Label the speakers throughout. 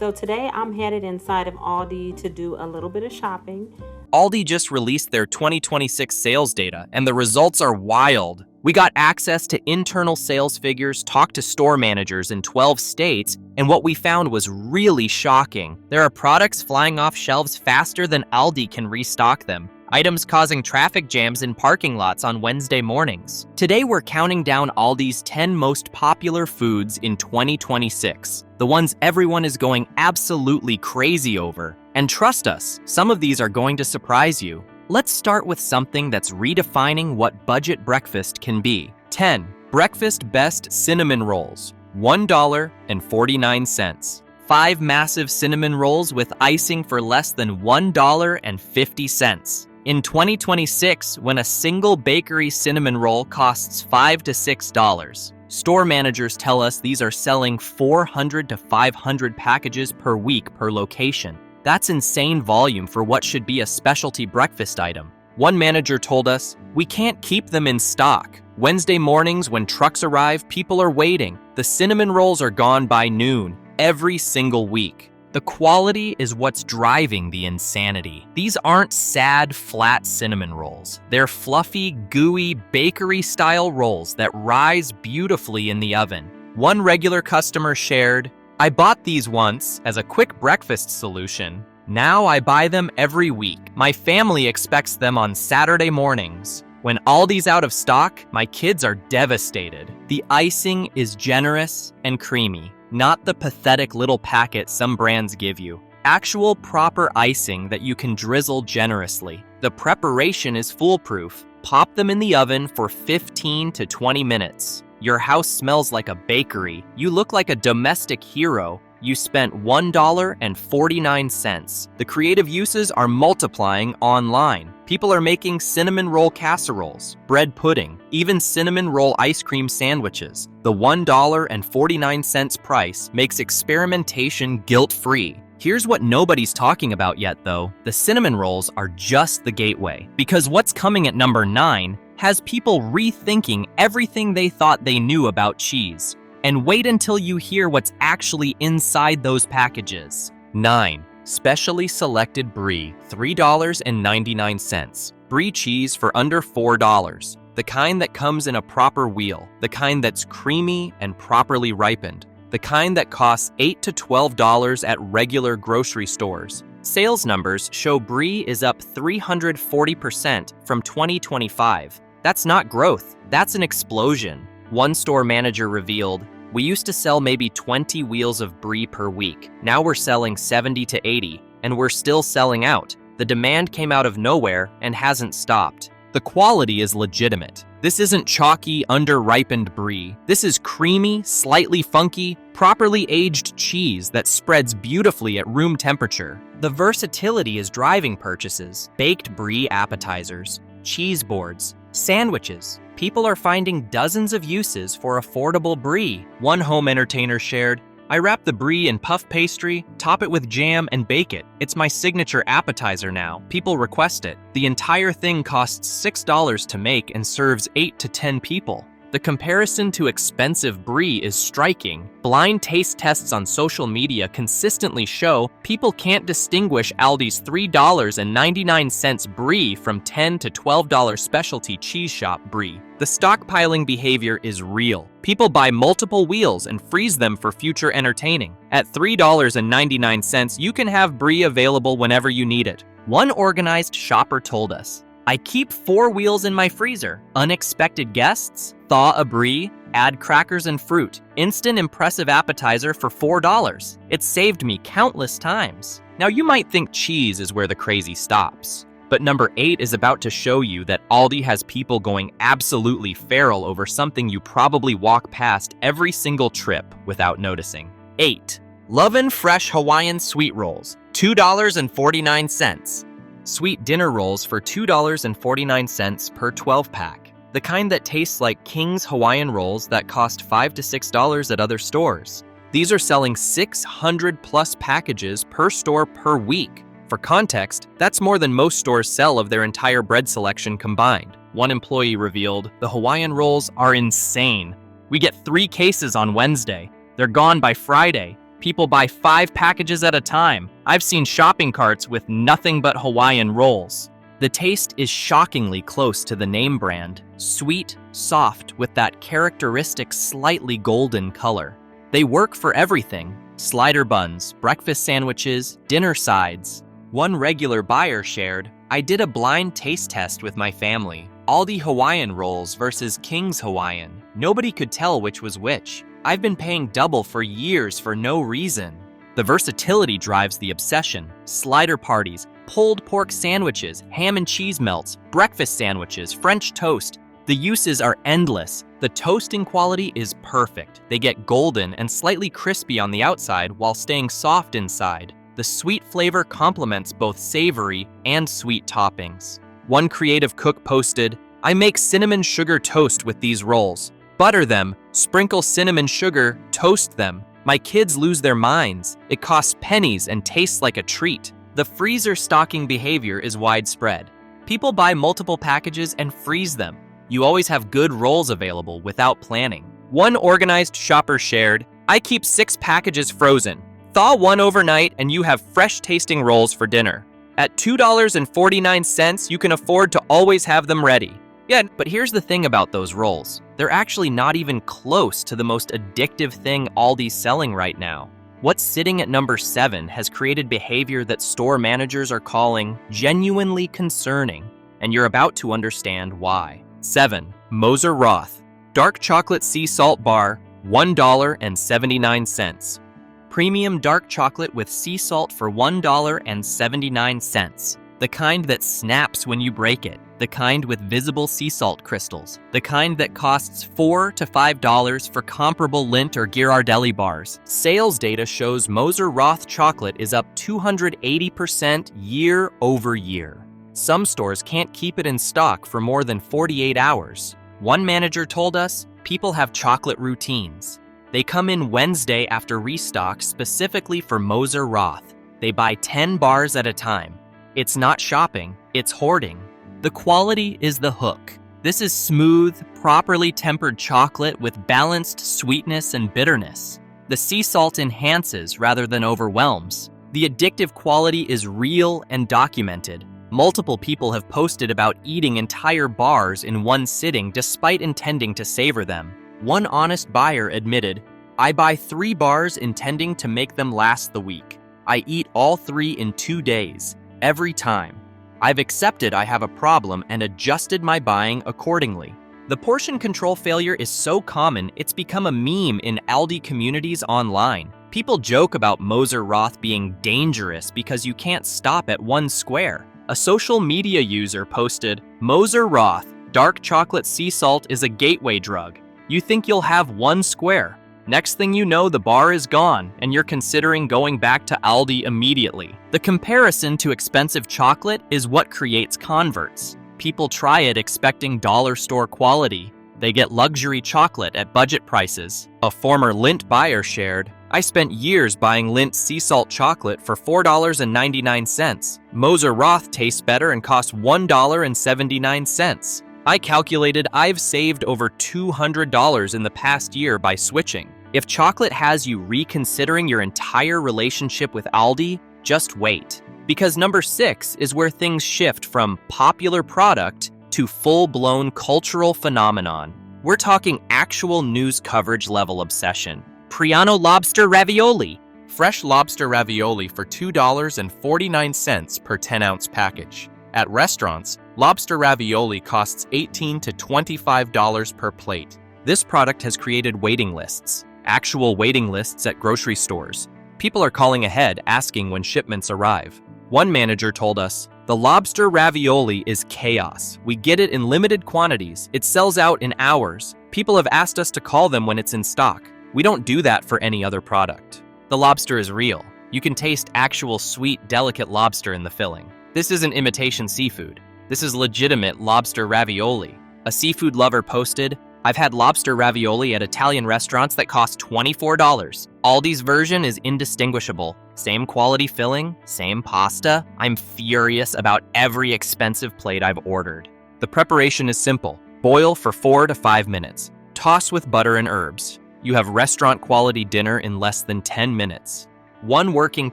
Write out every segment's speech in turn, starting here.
Speaker 1: So today I'm headed inside of Aldi to do a little bit of shopping.
Speaker 2: Aldi just released their 2026 sales data, and the results are wild. We got access to internal sales figures, talked to store managers in 12 states, and what we found was really shocking. There are products flying off shelves faster than Aldi can restock them. Items causing traffic jams in parking lots on Wednesday mornings. Today we're counting down Aldi's 10 most popular foods in 2026. The ones everyone is going absolutely crazy over. And trust us, some of these are going to surprise you. Let's start with something that's redefining what budget breakfast can be. 10. Breakfast Best Cinnamon Rolls, $1.49. 5 massive cinnamon rolls with icing for less than $1.50. In 2026, when a single bakery cinnamon roll costs $5 to $6, store managers tell us these are selling 400 to 500 packages per week per location. That's insane volume for what should be a specialty breakfast item. One manager told us, "We can't keep them in stock. Wednesday mornings when trucks arrive, people are waiting. The cinnamon rolls are gone by noon, every single week." The quality is what's driving the insanity. These aren't sad, flat cinnamon rolls. They're fluffy, gooey, bakery-style rolls that rise beautifully in the oven. One regular customer shared, "I bought these once as a quick breakfast solution. Now I buy them every week. My family expects them on Saturday mornings. When Aldi's out of stock, my kids are devastated." The icing is generous and creamy, not the pathetic little packet some brands give you. Actual proper icing that you can drizzle generously. The preparation is foolproof. Pop them in the oven for 15 to 20 minutes. Your house smells like a bakery. You look like a domestic hero. You spent $1.49. The creative uses are multiplying online. People are making cinnamon roll casseroles, bread pudding, even cinnamon roll ice cream sandwiches. The $1.49 price makes experimentation guilt-free. Here's what nobody's talking about yet, though. The cinnamon rolls are just the gateway. Because what's coming at number 9 has people rethinking everything they thought they knew about cheese. And wait until you hear what's actually inside those packages. 9. Specially selected brie, $3.99. Brie cheese for under $4. The kind that comes in a proper wheel. The kind that's creamy and properly ripened. The kind that costs $8 to $12 at regular grocery stores. Sales numbers show brie is up 340% from 2025. That's not growth, that's an explosion. One store manager revealed, "We used to sell maybe 20 wheels of brie per week. Now we're selling 70 to 80, and we're still selling out. The demand came out of nowhere and hasn't stopped." The quality is legitimate. This isn't chalky, under-ripened brie. This is creamy, slightly funky, properly aged cheese that spreads beautifully at room temperature. The versatility is driving purchases. Baked brie appetizers, cheese boards, sandwiches. People are finding dozens of uses for affordable brie. One home entertainer shared, "I wrap the brie in puff pastry, top it with jam, and bake it. It's my signature appetizer now. People request it. The entire thing costs $6 to make and serves 8 to 10 people." The comparison to expensive brie is striking. Blind taste tests on social media consistently show people can't distinguish Aldi's $3.99 brie from $10 to $12 specialty cheese shop brie. The stockpiling behavior is real. People buy multiple wheels and freeze them for future entertaining. At $3.99, you can have brie available whenever you need it. One organized shopper told us, "I keep 4 wheels in my freezer. Unexpected guests? Thaw a brie, add crackers and fruit. Instant impressive appetizer for $4. It's saved me countless times." Now you might think cheese is where the crazy stops. But number 8 is about to show you that Aldi has people going absolutely feral over something you probably walk past every single trip without noticing. 8. Lovin' Fresh Hawaiian Sweet Rolls, $2.49. Sweet dinner rolls for $2.49 per 12-pack. The kind that tastes like King's Hawaiian rolls that cost $5 to $6 at other stores. These are selling 600 plus packages per store per week. For context, that's more than most stores sell of their entire bread selection combined. One employee revealed, "The Hawaiian rolls are insane. We get 3 cases on Wednesday. They're gone by Friday. People buy 5 packages at a time. I've seen shopping carts with nothing but Hawaiian rolls. The taste is shockingly close to the name brand, sweet, soft, with that characteristic slightly golden color. They work for everything: slider buns, breakfast sandwiches, dinner sides. One regular buyer shared, "I did a blind taste test with my family. Aldi Hawaiian rolls versus King's Hawaiian. Nobody could tell which was which. I've been paying double for years for no reason." The versatility drives the obsession. Slider parties, pulled pork sandwiches, ham and cheese melts, breakfast sandwiches, French toast. The uses are endless. The toasting quality is perfect. They get golden and slightly crispy on the outside while staying soft inside. The sweet flavor complements both savory and sweet toppings. One creative cook posted, "I make cinnamon sugar toast with these rolls. Butter them, sprinkle cinnamon sugar, toast them. My kids lose their minds. It costs pennies and tastes like a treat." The freezer stocking behavior is widespread. People buy multiple packages and freeze them. You always have good rolls available without planning. One organized shopper shared, "I keep 6 packages frozen. Thaw one overnight and you have fresh tasting rolls for dinner. At $2.49, you can afford to always have them ready." Yeah, but here's the thing about those rolls. They're actually not even close to the most addictive thing Aldi's selling right now. What's sitting at number 7 has created behavior that store managers are calling genuinely concerning, and you're about to understand why. 7. Moser Roth Dark Chocolate Sea Salt Bar, $1.79. Premium dark chocolate with sea salt for $1.79. The kind that snaps when you break it. The kind with visible sea salt crystals. The kind that costs $4 to $5 for comparable Lindt or Ghirardelli bars. Sales data shows Moser Roth chocolate is up 280% year over year. Some stores can't keep it in stock for more than 48 hours. One manager told us, "People have chocolate routines. They come in Wednesday after restock specifically for Moser Roth. They buy 10 bars at a time. It's not shopping, it's hoarding." The quality is the hook. This is smooth, properly tempered chocolate with balanced sweetness and bitterness. The sea salt enhances rather than overwhelms. The addictive quality is real and documented. Multiple people have posted about eating entire bars in one sitting despite intending to savor them. One honest buyer admitted, "I buy 3 bars intending to make them last the week. I eat all 3 in 2 days, every time. I've accepted I have a problem and adjusted my buying accordingly." The portion control failure is so common, it's become a meme in Aldi communities online. People joke about Moser Roth being dangerous because you can't stop at 1 square. A social media user posted, "Moser Roth, dark chocolate sea salt is a gateway drug. You think you'll have 1 square. Next thing you know, the bar is gone, and you're considering going back to Aldi immediately." The comparison to expensive chocolate is what creates converts. People try it expecting dollar store quality. They get luxury chocolate at budget prices. A former Lindt buyer shared, "I spent years buying Lindt sea salt chocolate for $4.99. Moser Roth tastes better and costs $1.79. I calculated I've saved over $200 in the past year by switching." If chocolate has you reconsidering your entire relationship with Aldi, just wait. Because number 6 is where things shift from popular product to full-blown cultural phenomenon. We're talking actual news coverage level obsession. Priano lobster ravioli. Fresh lobster ravioli for $2.49 per 10-ounce package. At restaurants, lobster ravioli costs $18 to $25 per plate. This product has created waiting lists, actual waiting lists at grocery stores. People are calling ahead, asking when shipments arrive. One manager told us, "The lobster ravioli is chaos. We get it in limited quantities. It sells out in hours. People have asked us to call them when it's in stock. We don't do that for any other product." The lobster is real. You can taste actual sweet, delicate lobster in the filling. This isn't imitation seafood. This is legitimate lobster ravioli. A seafood lover posted, "I've had lobster ravioli at Italian restaurants that cost $24. Aldi's version is indistinguishable. Same quality filling, same pasta. I'm furious about every expensive plate I've ordered." The preparation is simple. Boil for 4 to 5 minutes. Toss with butter and herbs. you have restaurant-quality dinner in less than 10 minutes. One working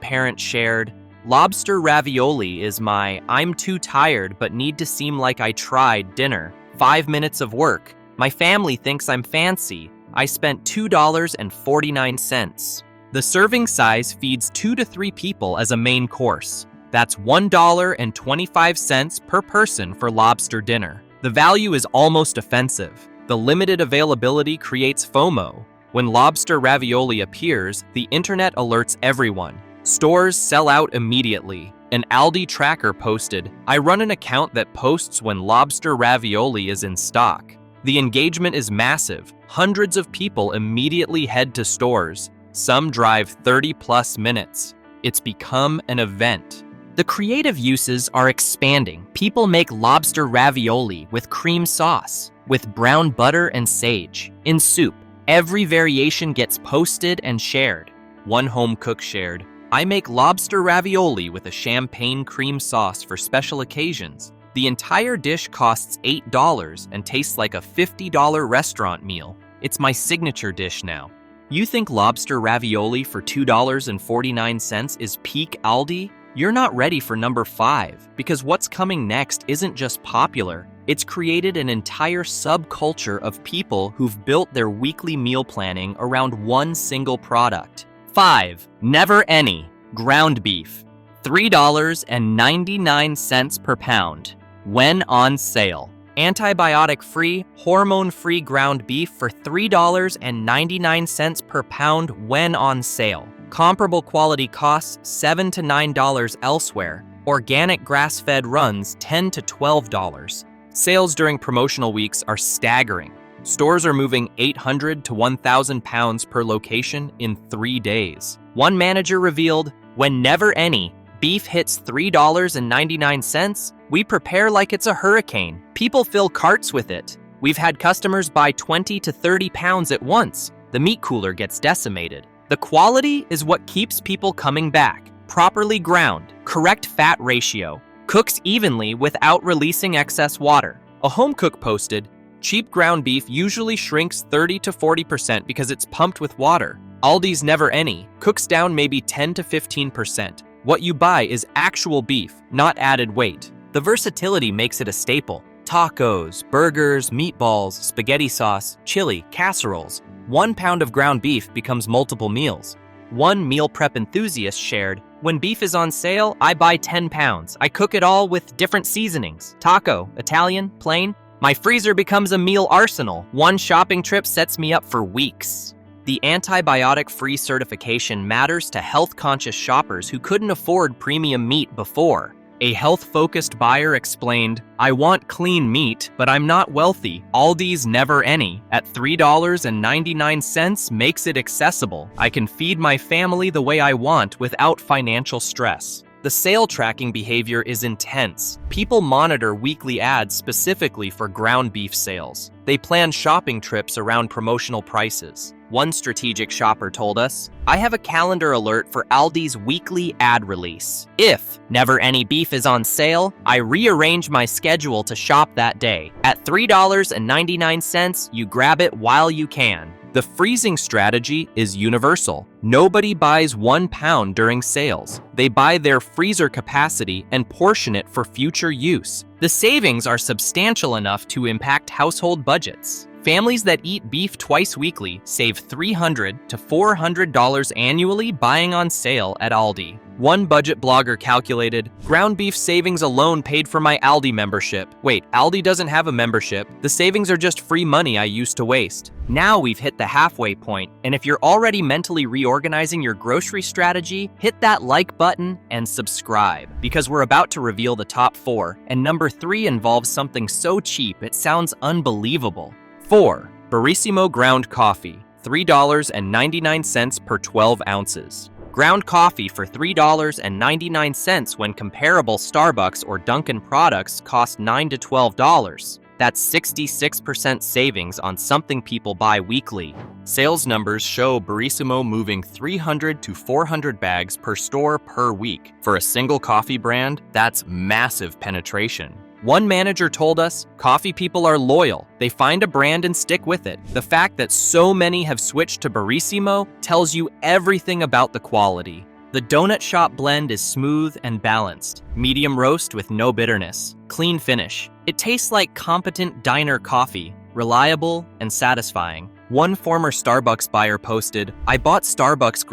Speaker 2: parent shared, "Lobster ravioli is my I'm too tired but need to seem like I tried dinner. 5 minutes of work. My family thinks I'm fancy. I spent $2.49. The serving size feeds 2 to 3 people as a main course. That's $1.25 per person for lobster dinner. The value is almost offensive. The limited availability creates FOMO. When lobster ravioli appears, the internet alerts everyone. Stores sell out immediately. An Aldi tracker posted, "I run an account that posts when lobster ravioli is in stock." The engagement is massive. Hundreds of people immediately head to stores. Some drive 30+ minutes. It's become an event. The creative uses are expanding. People make lobster ravioli with cream sauce, with brown butter and sage, in soup. Every variation gets posted and shared. One home cook shared, "I make lobster ravioli with a champagne cream sauce for special occasions. The entire dish costs $8 and tastes like a $50 restaurant meal. It's my signature dish now." You think lobster ravioli for $2.49 is peak Aldi? You're not ready for number 5, because what's coming next isn't just popular. It's created an entire subculture of people who've built their weekly meal planning around one single product. 5. Never Any ground beef, $3.99 per pound. When on sale. Antibiotic-free, hormone-free ground beef for $3.99 per pound when on sale. Comparable quality costs $7 to $9 elsewhere. Organic grass-fed runs $10 to $12. Sales during promotional weeks are staggering. Stores are moving 800 to 1,000 pounds per location in 3 days. One manager revealed, "When Never Any beef hits $3.99, we prepare like it's a hurricane. People fill carts with it. We've had customers buy 20 to 30 pounds at once. The meat cooler gets decimated." The quality is what keeps people coming back. Properly ground, correct fat ratio, cooks evenly without releasing excess water. A home cook posted, "Cheap ground beef usually shrinks 30 to 40% because it's pumped with water. Aldi's Never Any cooks down maybe 10 to 15%. What you buy is actual beef, not added weight." The versatility makes it a staple. Tacos, burgers, meatballs, spaghetti sauce, chili, casseroles. 1 pound of ground beef becomes multiple meals. One meal prep enthusiast shared, "When beef is on sale, I buy 10 pounds. I cook it all with different seasonings. Taco, Italian, plain. My freezer becomes a meal arsenal. One shopping trip sets me up for weeks." The antibiotic-free certification matters to health-conscious shoppers who couldn't afford premium meat before. A health-focused buyer explained, "I want clean meat, but I'm not wealthy. Aldi's Never Any at $3.99 makes it accessible. I can feed my family the way I want without financial stress." The sale tracking behavior is intense. People monitor weekly ads specifically for ground beef sales. They plan shopping trips around promotional prices. One strategic shopper told us, "I have a calendar alert for Aldi's weekly ad release. If Never Any beef is on sale, I rearrange my schedule to shop that day. At $3.99, you grab it while you can." The freezing strategy is universal. Nobody buys 1 pound during sales. They buy their freezer capacity and portion it for future use. The savings are substantial enough to impact household budgets. Families that eat beef twice weekly save $300 to $400 annually buying on sale at Aldi. One budget blogger calculated, "Ground beef savings alone paid for my Aldi membership." Wait, Aldi doesn't have a membership. The savings are just free money I used to waste. Now we've hit the halfway point, and if you're already mentally reorganizing your grocery strategy, hit that like button and subscribe, because we're about to reveal the top 4, and number 3 involves something so cheap it sounds unbelievable. 4. Barissimo ground coffee, $3.99 per 12 ounces. Ground coffee for $3.99 when comparable Starbucks or Dunkin' products cost $9 to $12. That's 66% savings on something people buy weekly. Sales numbers show Barissimo moving 300 to 400 bags per store per week. For a single coffee brand, that's massive penetration. One manager told us, coffee people are loyal. They find a brand and stick with it. The fact that so many have switched to Barissimo tells you everything about the quality. The donut shop blend is smooth and balanced, medium roast with no bitterness, clean finish. It tastes like competent diner coffee, reliable and satisfying. One former Starbucks buyer posted, "I bought Starbucks